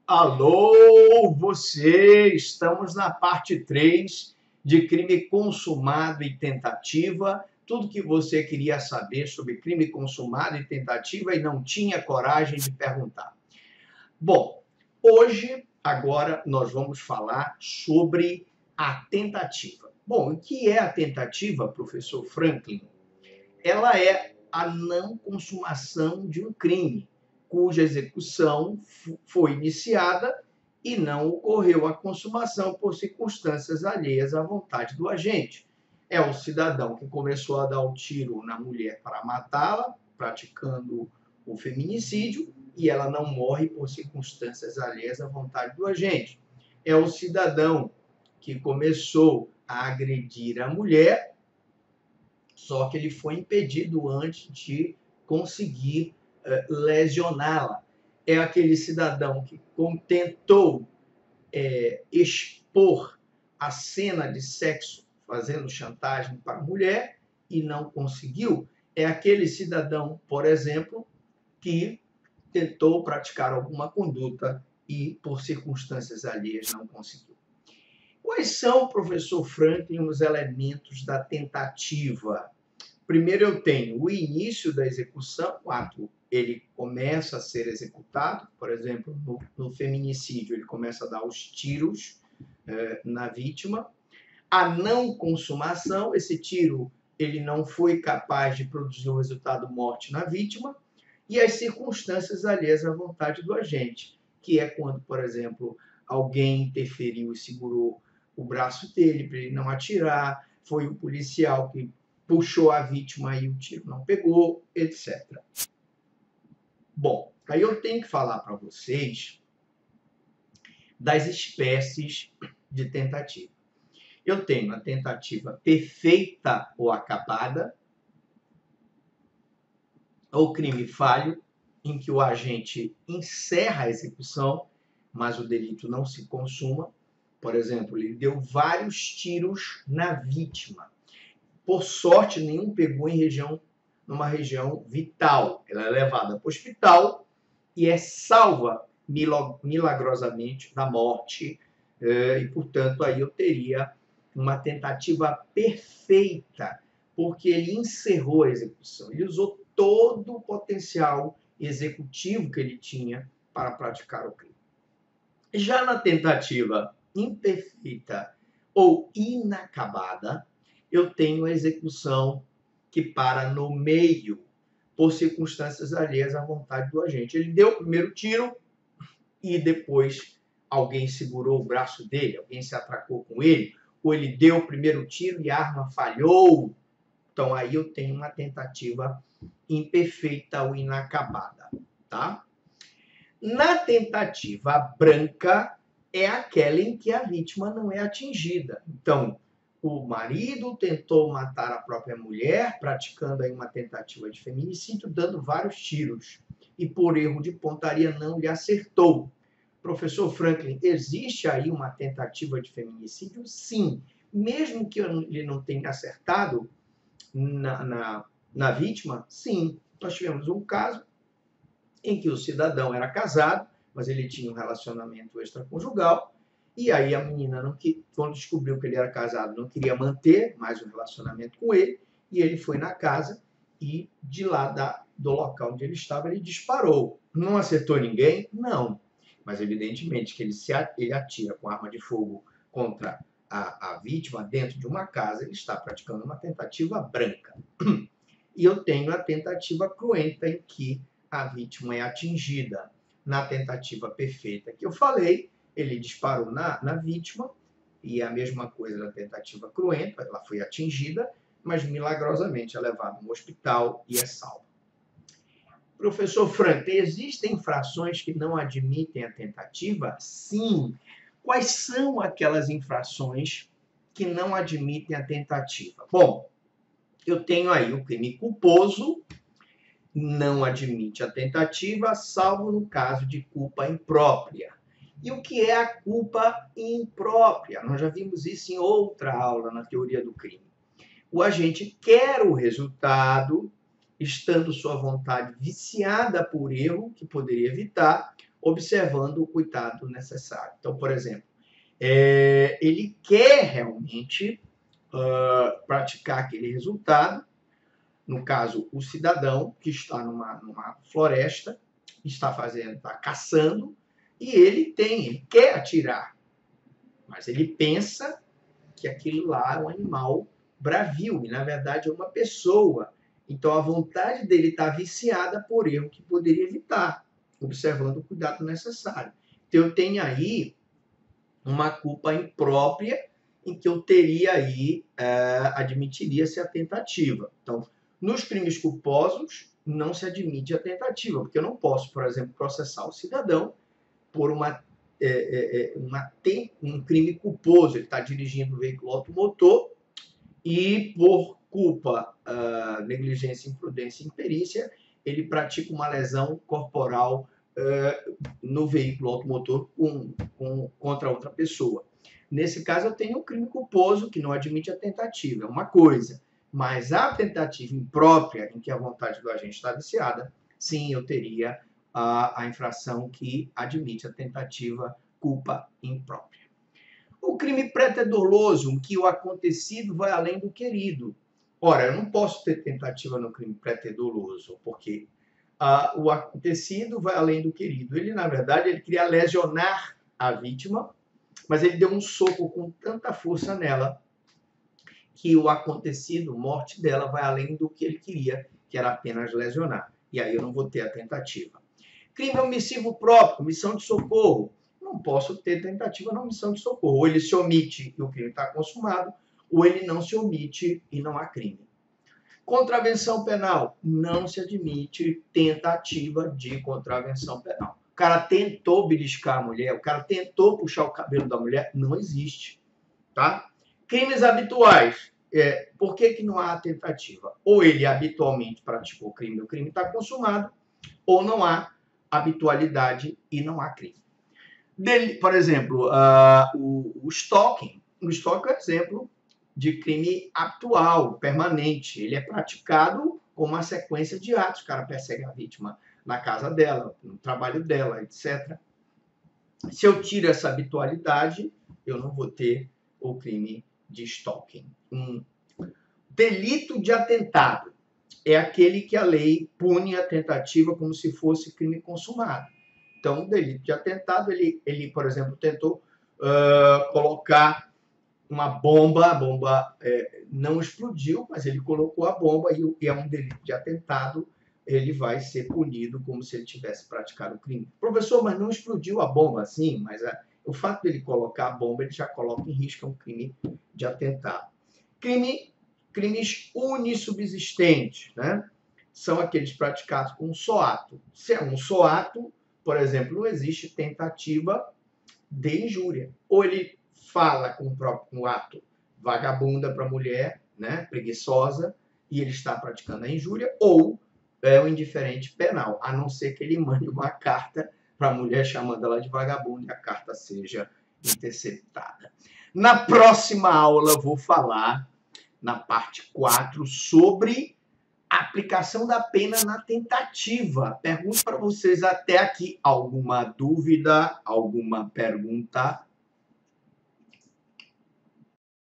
Alô, você! Estamos na parte 3 de crime consumado e tentativa. Tudo que você queria saber sobre crime consumado e tentativa e não tinha coragem de perguntar. Bom, hoje, agora, nós vamos falar sobre a tentativa. Bom, o que é a tentativa, professor Franklin? Ela é a não consumação de um crime, cuja execução foi iniciada e não ocorreu a consumação por circunstâncias alheias à vontade do agente. É o cidadão que começou a dar o tiro na mulher para matá-la, praticando o feminicídio, e ela não morre por circunstâncias alheias à vontade do agente. É o cidadão que começou a agredir a mulher, só que ele foi impedido antes de conseguir lesioná-la. É aquele cidadão que tentou expor a cena de sexo fazendo chantagem para a mulher e não conseguiu. É aquele cidadão, por exemplo, que tentou praticar alguma conduta e, por circunstâncias alheias, não conseguiu. Quais são, professor Franklin, os elementos da tentativa? Primeiro eu tenho o início da execução, o ato ele começa a ser executado, por exemplo, no feminicídio ele começa a dar os tiros na vítima. A não consumação, esse tiro ele não foi capaz de produzir o resultado morte na vítima, e as circunstâncias alheias à vontade do agente, que é quando, por exemplo, alguém interferiu e segurou o braço dele para ele não atirar, foi o policial que puxou a vítima e o tiro não pegou, etc. Bom, aí eu tenho que falar para vocês das espécies de tentativa. Eu tenho a tentativa perfeita ou acabada, ou crime falho, em que o agente encerra a execução, mas o delito não se consuma. Por exemplo, ele deu vários tiros na vítima. Por sorte, nenhum pegou numa região vital. Ela é levada para o hospital e é salva milagrosamente da morte. E, portanto, aí eu teria uma tentativa perfeita, porque ele encerrou a execução. Ele usou todo o potencial executivo que ele tinha para praticar o crime. Já na tentativa imperfeita ou inacabada, eu tenho a execução que para no meio, por circunstâncias alheias à vontade do agente. Ele deu o primeiro tiro e depois alguém segurou o braço dele, alguém se atracou com ele, ou ele deu o primeiro tiro e a arma falhou. Então aí eu tenho uma tentativa imperfeita ou inacabada, tá? Na tentativa branca é aquela em que a vítima não é atingida. Então, o marido tentou matar a própria mulher, praticando aí uma tentativa de feminicídio, dando vários tiros, e por erro de pontaria não lhe acertou. Professor Franklin, existe aí uma tentativa de feminicídio? Sim. Mesmo que ele não tenha acertado na vítima, sim. Nós tivemos um caso em que o cidadão era casado, mas ele tinha um relacionamento extraconjugal, e aí a menina, quando descobriu que ele era casado, não queria manter mais o relacionamento com ele, e ele foi na casa e de lá do local onde ele estava, ele disparou. Não acertou ninguém? Não. Mas evidentemente que ele atira com arma de fogo contra a vítima dentro de uma casa, ele está praticando uma tentativa branca. E eu tenho a tentativa cruenta em que a vítima é atingida. Na tentativa perfeita que eu falei, ele disparou na vítima, e a mesma coisa na tentativa cruenta, ela foi atingida, mas milagrosamente é levada no hospital e é salva. Professor Frank, existem infrações que não admitem a tentativa? Sim. Quais são aquelas infrações que não admitem a tentativa? Bom, eu tenho aí o crime culposo, não admite a tentativa, salvo no caso de culpa imprópria. E o que é a culpa imprópria? Nós já vimos isso em outra aula na teoria do crime. O agente quer o resultado, estando sua vontade viciada por erro, que poderia evitar, observando o cuidado necessário. Então, por exemplo, ele quer realmente praticar aquele resultado. No caso, o cidadão que está numa floresta, está caçando, e ele quer atirar, mas ele pensa que aquilo lá é um animal bravio, e na verdade é uma pessoa. Então a vontade dele está viciada por erro que poderia evitar, observando o cuidado necessário. Então eu tenho aí uma culpa imprópria em que eu teria aí, admitiria-se a tentativa. Então, nos crimes culposos, não se admite a tentativa, porque eu não posso, por exemplo, processar o cidadão por um crime culposo. Ele está dirigindo um veículo automotor e, por culpa, negligência, imprudência e imperícia, ele pratica uma lesão corporal no veículo automotor contra outra pessoa. Nesse caso, eu tenho um crime culposo que não admite a tentativa, é uma coisa. Mas a tentativa imprópria, em que a vontade do agente está viciada, sim, eu teria a infração que admite a tentativa, culpa imprópria. O crime preterdoloso, em que o acontecido vai além do querido. Ora, eu não posso ter tentativa no crime preterdoloso, porque o acontecido vai além do querido. Ele, na verdade, ele queria lesionar a vítima, mas ele deu um soco com tanta força nela que o acontecido, morte dela, vai além do que ele queria, que era apenas lesionar. E aí eu não vou ter a tentativa. Crime omissivo próprio, omissão de socorro. Não posso ter tentativa na omissão de socorro. Ou ele se omite e o crime está consumado, ou ele não se omite e não há crime. Contravenção penal. Não se admite tentativa de contravenção penal. O cara tentou beliscar a mulher, o cara tentou puxar o cabelo da mulher, não existe. Tá? Crimes habituais. Por que não há tentativa? Ou ele habitualmente praticou o crime está consumado, ou não há habitualidade e não há crime. Por exemplo, o stalking. O stalking é um exemplo de crime habitual, permanente. Ele é praticado com uma sequência de atos. O cara persegue a vítima na casa dela, no trabalho dela, etc. Se eu tiro essa habitualidade, eu não vou ter o crime de stalking. Delito de atentado é aquele que a lei pune a tentativa como se fosse crime consumado. Então, o delito de atentado, ele por exemplo, tentou colocar uma bomba, a bomba não explodiu, mas ele colocou a bomba e é um delito de atentado, ele vai ser punido como se ele tivesse praticado o crime. Professor, mas não explodiu a bomba assim, mas o fato de ele colocar a bomba, ele já coloca em risco um crime de atentado. Crimes unissubsistentes, né? São aqueles praticados com um só ato. Se é um só ato, por exemplo, não existe tentativa de injúria. Ou ele fala com o próprio ato vagabunda para a mulher, né, preguiçosa, e ele está praticando a injúria, ou é um indiferente penal, a não ser que ele mande uma carta para a mulher chamando ela de vagabunda e a carta seja interceptada. Na próxima aula eu vou falar, na parte 4, sobre a aplicação da pena na tentativa. Pergunto para vocês até aqui, alguma dúvida, alguma pergunta?